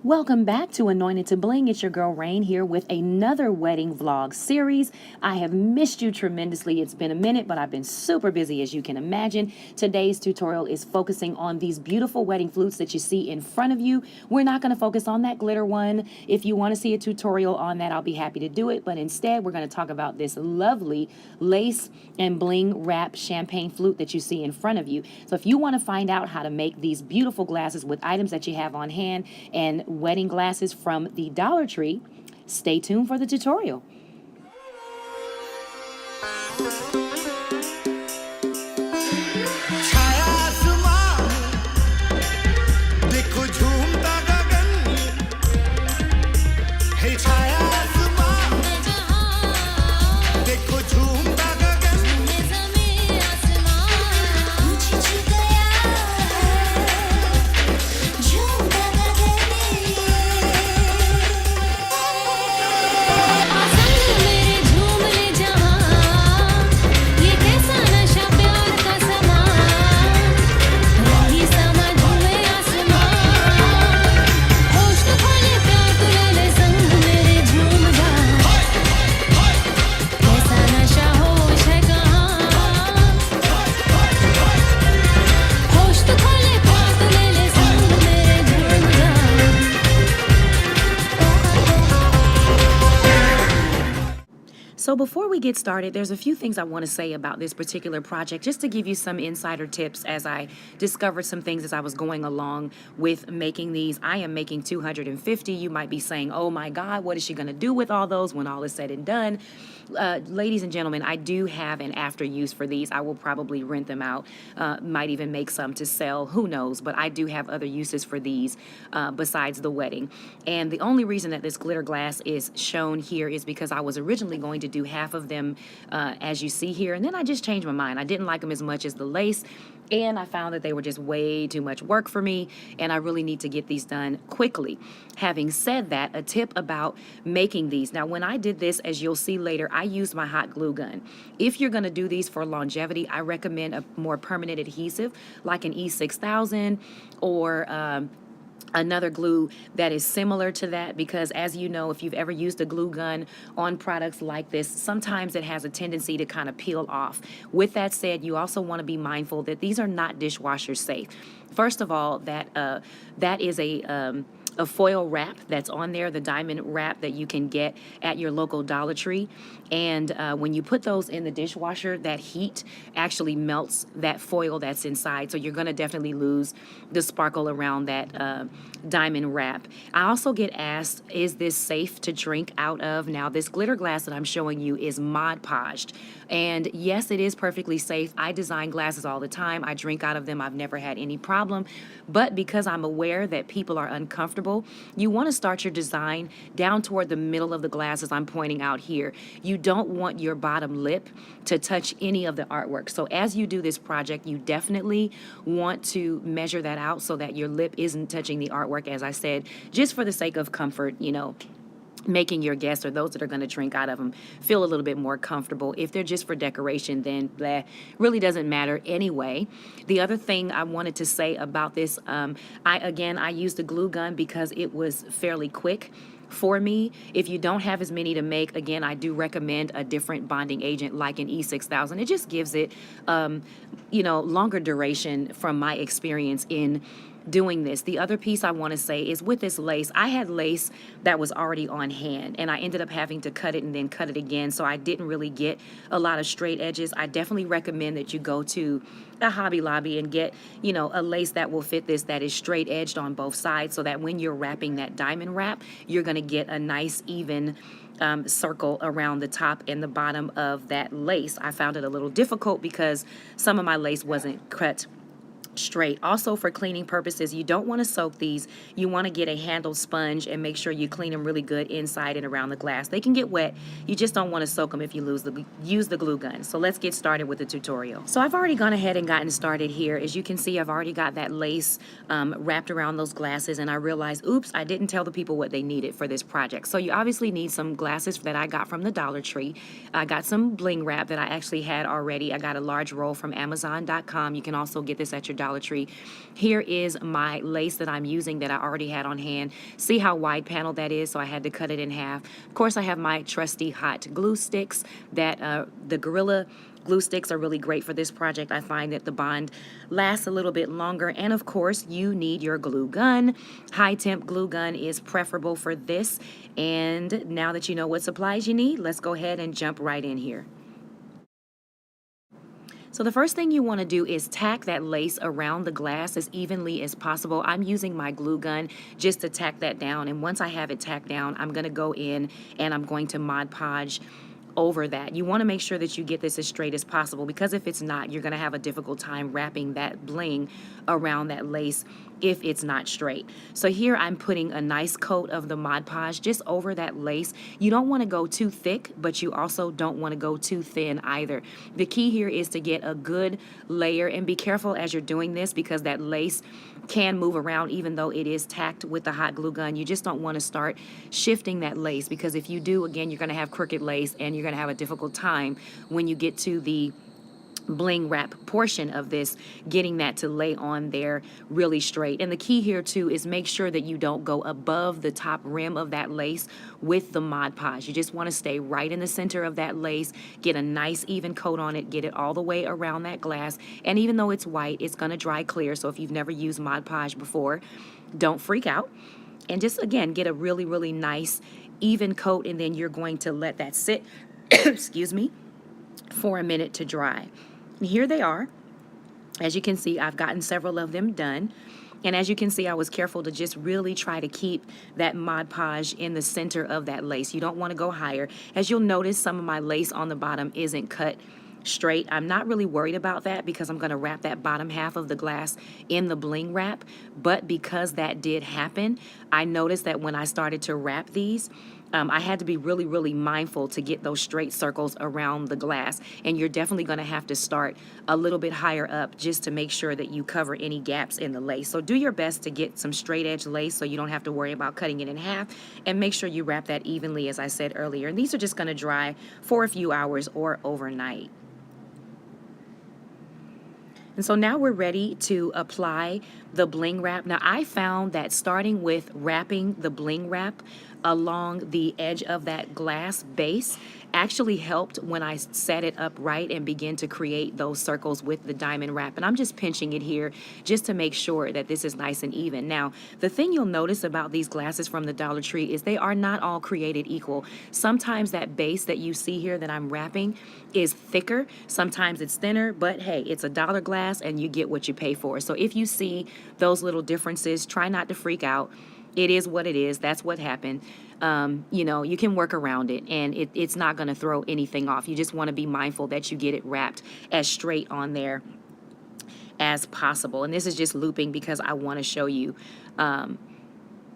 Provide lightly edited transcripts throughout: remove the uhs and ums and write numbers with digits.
Welcome back to Anointed to Bling. It's your girl Rein here with another wedding vlog series. I have missed you tremendously. It's been a minute, but I've been super busy, as you can imagine. Today's tutorial is focusing on these beautiful wedding flutes that you see in front of you. We're not going to focus on that glitter one. If you want to see a tutorial on that, I'll be happy to do it. But instead, we're going to talk about this lovely lace and bling wrap champagne flute that you see in front of you. So if you want to find out how to make these beautiful glasses with items that you have on hand and wedding glasses from the Dollar Tree, stay tuned for the tutorial. So before we get started, there's a few things I want to say about this particular project, just to give you some insider tips as I discovered some things as I was going along with making these. I am making 250. You might be saying, oh my God, what is she going to do with all those when all is said and done? Ladies and gentlemen, I do have an after use for these. I will probably rent them out, might even make some to sell, who knows, but I do have other uses for these besides the wedding. And the only reason that this glitter glass is shown here is because I was originally going to do half of them as you see here, and then I just changed my mind. I didn't like them as much as the lace, and I found that they were just way too much work for me, and I really need to get these done quickly. Having said that, a tip about making these. Now, when I did this, as you'll see later, I used my hot glue gun. If you're going to do these for longevity, I recommend a more permanent adhesive like an E6000 or another glue that is similar to that, because as you know, if you've ever used a glue gun on products like this, sometimes it has a tendency to kind of peel off. With that said, you also want to be mindful that these are not dishwasher safe. First of all, that is a foil wrap that's on there, the diamond wrap that you can get at your local Dollar Tree. And when you put those in the dishwasher, that heat actually melts that foil that's inside. So you're going to definitely lose the sparkle around that diamond wrap. I also get asked, is this safe to drink out of? Now, this glitter glass that I'm showing you is Mod Podged. And yes, it is perfectly safe. I design glasses all the time. I drink out of them. I've never had any problem. But because I'm aware that people are uncomfortable, you want to start your design down toward the middle of the glass, as I'm pointing out here. You don't want your bottom lip to touch any of the artwork. So as you do this project, you definitely want to measure that out so that your lip isn't touching the artwork, as I said, just for the sake of comfort, you know, making your guests or those that are going to drink out of them feel a little bit more comfortable. If they're just for decoration, then blah, really doesn't matter anyway. The other thing I wanted to say about this, I used a glue gun because it was fairly quick for me. If you don't have as many to make, again, I do recommend a different bonding agent like an E6000. It just gives it, longer duration from my experience in doing this. The other piece I want to say is with this lace, I had lace that was already on hand, and I ended up having to cut it and then cut it again, so I didn't really get a lot of straight edges. I definitely recommend that you go to a Hobby Lobby and get, a lace that will fit this, that is straight edged on both sides, so that when you're wrapping that diamond wrap, you're going to get a nice even circle around the top and the bottom of that lace. I found it a little difficult because some of my lace wasn't cut straight. Also, for cleaning purposes, you don't want to soak these. You want to get a handled sponge and make sure you clean them really good inside and around the glass. They can get wet. You just don't want to soak them if you use the glue gun. So let's get started with the tutorial. So I've already gone ahead and gotten started here. As you can see, I've already got that lace wrapped around those glasses, and I realized, oops, I didn't tell the people what they needed for this project. So you obviously need some glasses that I got from the Dollar Tree. I got some bling wrap that I actually had already. I got a large roll from Amazon.com. You can also get this at your Dollar Dollar Tree. Here is my lace that I'm using that I already had on hand. See how wide panel that is, so I had to cut it in half. Of course, I have my trusty hot glue sticks that the Gorilla glue sticks are really great for this project. I find that the bond lasts a little bit longer. And of course, you need your glue gun. High temp glue gun is preferable for this. And now that you know what supplies you need, let's go ahead and jump right in here. So the first thing you want to do is tack that lace around the glass as evenly as possible. I'm using my glue gun just to tack that down. And once I have it tacked down, I'm going to go in and I'm going to Mod Podge over that. You want to make sure that you get this as straight as possible, because if it's not, you're going to have a difficult time wrapping that bling around that lace if it's not straight. So here I'm putting a nice coat of the Mod Podge just over that lace. You don't want to go too thick, but you also don't want to go too thin either. The key here is to get a good layer, and be careful as you're doing this because that lace can move around even though it is tacked with the hot glue gun. You just don't want to start shifting that lace, because if you do, again, you're going to have crooked lace and you're going to have a difficult time when you get to the bling wrap portion of this, getting that to lay on there really straight. And the key here too is make sure that you don't go above the top rim of that lace with the Mod Podge. You just want to stay right in the center of that lace, get a nice even coat on it, get it all the way around that glass. And even though it's white, it's going to dry clear. So if you've never used Mod Podge before, don't freak out. And just, again, get a really, really nice even coat, and then you're going to let that sit, excuse me, for a minute to dry. And here they are. As you can see, I've gotten several of them done. And as you can see, I was careful to just really try to keep that Mod Podge in the center of that lace. You don't want to go higher. As you'll notice, some of my lace on the bottom isn't cut straight. I'm not really worried about that because I'm going to wrap that bottom half of the glass in the bling wrap. But because that did happen, I noticed that when I started to wrap these, I had to be really, really mindful to get those straight circles around the glass. And you're definitely going to have to start a little bit higher up just to make sure that you cover any gaps in the lace. So do your best to get some straight edge lace so you don't have to worry about cutting it in half, and make sure you wrap that evenly, as I said earlier. And these are just going to dry for a few hours or overnight. And so now we're ready to apply the bling wrap. Now I found that starting with wrapping the bling wrap along the edge of that glass base actually helped when I set it up right and begin to create those circles with the diamond wrap. And I'm just pinching it here just to make sure that this is nice and even. Now, the thing you'll notice about these glasses from the Dollar Tree is they are not all created equal. Sometimes that base that you see here that I'm wrapping is thicker, sometimes it's thinner, but hey, it's a dollar glass and you get what you pay for. So if you see those little differences, try not to freak out. It is what it is. That's what happened. You know, you can work around it, and it's not going to throw anything off. You just want to be mindful that you get it wrapped as straight on there as possible. And this is just looping because I want to show you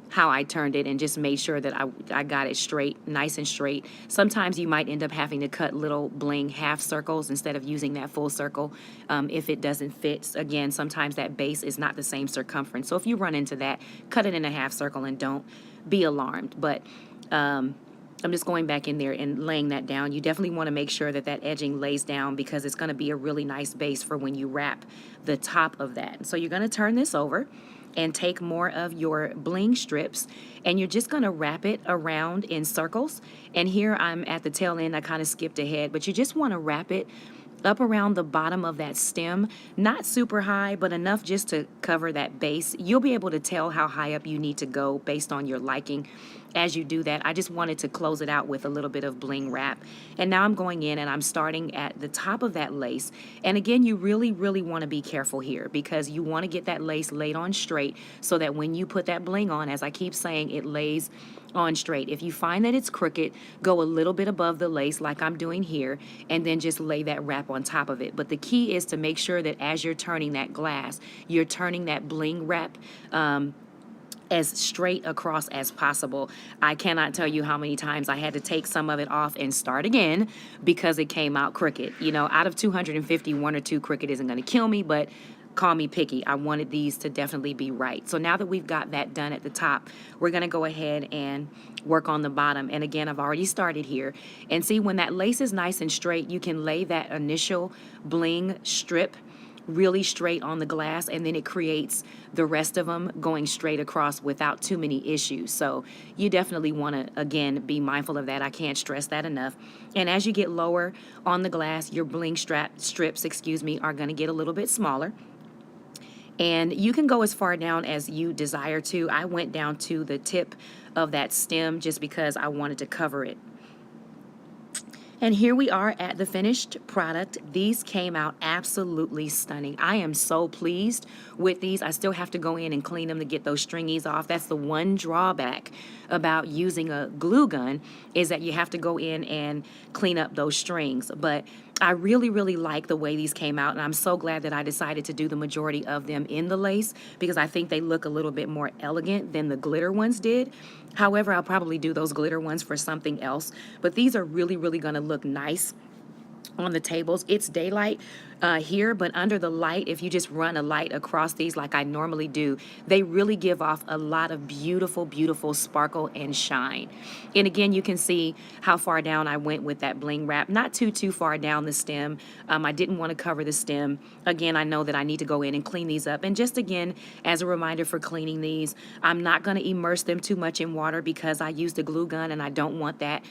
how I turned it and just made sure that I got it straight, nice and straight. Sometimes you might end up having to cut little bling half circles instead of using that full circle if it doesn't fit. Again, sometimes that base is not the same circumference. So if you run into that, cut it in a half circle and don't be alarmed. But I'm just going back in there and laying that down. You definitely want to make sure that that edging lays down because it's going to be a really nice base for when you wrap the top of that. So you're going to turn this over and take more of your bling strips, and you're just going to wrap it around in circles. And here I'm at the tail end. I kind of skipped ahead, but you just want to wrap it up around the bottom of that stem, not super high, but enough just to cover that base. You'll be able to tell how high up you need to go based on your liking as you do that. I just wanted to close it out with a little bit of bling wrap. And now I'm going in and I'm starting at the top of that lace. And again, you really, really want to be careful here because you want to get that lace laid on straight so that when you put that bling on, as I keep saying, it lays on straight. If you find that it's crooked, go a little bit above the lace like I'm doing here, and then just lay that wrap on top of it. But the key is to make sure that as you're turning that glass, you're turning that bling wrap as straight across as possible. I cannot tell you how many times I had to take some of it off and start again because it came out crooked. You know, out of 250, 1 or 2 crooked isn't going to kill me, but call me picky. I wanted these to definitely be right. So now that we've got that done at the top, we're going to go ahead and work on the bottom. And again, I've already started here. And see, when that lace is nice and straight, you can lay that initial bling strip really straight on the glass, and then it creates the rest of them going straight across without too many issues. So you definitely want to, again, be mindful of that. I can't stress that enough. And as you get lower on the glass, your bling strips, are going to get a little bit smaller. And you can go as far down as you desire to. I went down to the tip of that stem just because I wanted to cover it. And here we are at the finished product. These came out absolutely stunning. I am so pleased with these. I still have to go in and clean them to get those stringies off. That's the one drawback about using a glue gun, is that you have to go in and clean up those strings. But I really, really like the way these came out, and I'm so glad that I decided to do the majority of them in the lace, because I think they look a little bit more elegant than the glitter ones did. However, I'll probably do those glitter ones for something else, but these are really, really going to look nice on the tables. It's daylight here, but under the light, if you just run a light across these like I normally do, they really give off a lot of beautiful, beautiful sparkle and shine. And again, you can see how far down I went with that bling wrap. Not too far down the stem. I didn't want to cover the stem. Again, I know that I need to go in and clean these up. And just again, as a reminder for cleaning these, I'm not going to immerse them too much in water because I used a glue gun and I don't want that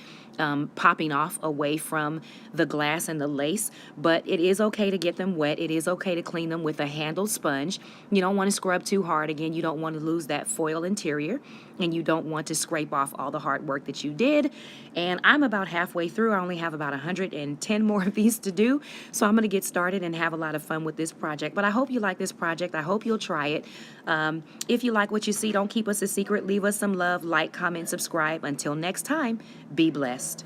popping off away from the glass and the lace. But it is okay to get them wet. It is okay to clean them with a handled sponge. You don't want to scrub too hard. Again, you don't want to lose that foil interior, and you don't want to scrape off all the hard work that you did. And I'm about halfway through. I only have about 110 more of these to do, so I'm going to get started and have a lot of fun with this project. But I hope you like this project. I hope you'll try it. If you like what you see, don't keep us a secret. Leave us some love, like, comment, subscribe. Until next time, be blessed.